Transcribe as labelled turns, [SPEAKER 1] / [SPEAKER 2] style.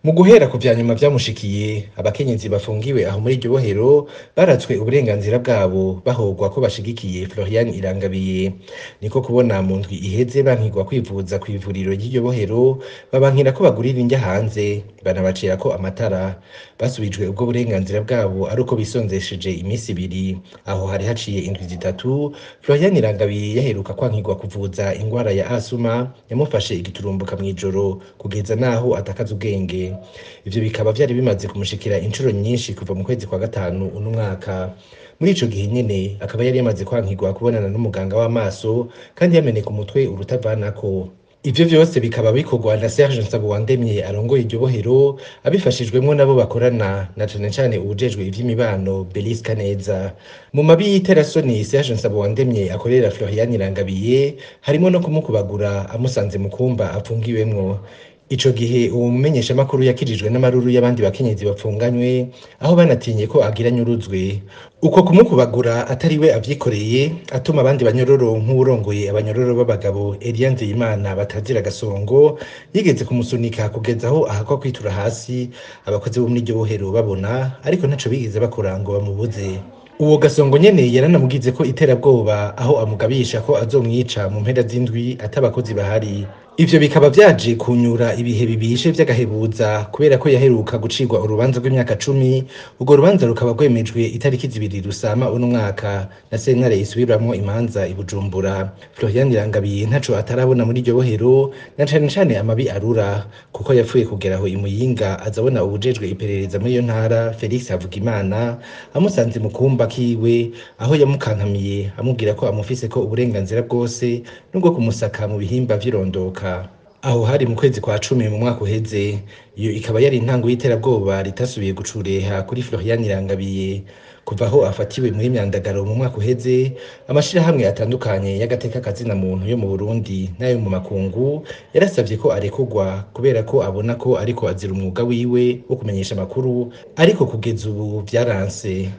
[SPEAKER 1] Mu guhera ku vyanyuma vyamushikiye, abakenyezi bafungiwe aho muri iryo bohero baratswe uburenganzira bwabo bahogwa ko bashigikiye Florian Irangabiye. Niko kubona mu ndwi iheze bankigwa kwivuza kw'ivuriro ry'iryo bohero, babankira ko bagurira indya hanze, banabacirako amatara. Basubijwe ubwo burenganzira bwabo ari uko bisonzesheje imisi ibiri. Aho hari haciye indwi zitatu, Florian Irangabiye yaheruka kwankigwa kuvuza ingwara ya asuma yamufashe igiturumbuka mw'ijoro kugeza naho atakaza ubwenge. Ivyo bikaba vyari bimaze kumushikira incuro nyinshi kuva mu kwezi kwa gatanu uno mwaka. Muri ico gihe nyene akaba yari yamaze kwankigwa kubonana n'umuganga w'amaso kandi yameneka umutwe urutavanako. Ivyo vyose bikaba bikorwa na Serge Nsabowandemye arongoye iryo bohero abifashijwemwo nabo bakorana na cane cane uwujejwe ivy'imibano Belice Kaneza. Mu mabi y'iterasoni Serge Nsabowandemye akorera Florian Irangabiye harimo no kumukubagura amusanze mu kumba apfungiwemwo. Ico gihe uwo mumenyeshamakuru yakirijwe n'amaruru y'abandi bakenyezi bapfunganywe aho banatinye ko agira nyuruzwe. Uko kumukubagura atari we avyikoreye atuma abandi banyororo nk'uwurongoye abanyororo b'abagabo Elia Nzeyimana batazira gasongo yigeze kumusunika kugeza aho ahakwa kwitura hasi, abakozi bo muri iryo bohero babona ariko ntaco bigeze bakora ngo bamubuze. Uwo gasongo nyene yaranamugize ko iterabwoba aho amugabisha ko azomwica mu mpera z'indwi atabakozi bahari. Ivyo bikaba vyaje kunyura ibihe bibishe vy'agahebuza kubera ko yaheruka gucirwa urubanza rw'imyaka 10. Urwo rubanza rukaba rwemejwe itariki 2 Rusama uno mwaka na sentare isubiramwo imanza i Bujumbura. Florian Irangabiye ntaco atarabona muri iryo bohero na cane cane amabi arura kuko yapfuye kugeraho i Muyinga azabona ubujejwe iperereza muri iyo ntara Felix Havugimana amusanze mu kumba kiwe aho yamukankamiye amubwira ko amufise ko uburenganzira bwose nubwo kumusaka mu bihimba vy'irondoka. Aho hari mu kwezi kwa 10 mu mwaka uheze. Iyo ikaba yari intango y'iterabwoba ritasubiye gucureha kuri Florian Irangabiye. Kuva aho afatiwe muri Myandagaro mu mwaka uheze, amashirahamwe atandukanye y'agateka kazina muntu yo mu Burundi nayo mu makungu yarasavye ko arekurwa kubera ko abona ko ariko azira umwuga wiwe wo kumenyesha amakuru, ariko kugeza ubu vyaranse.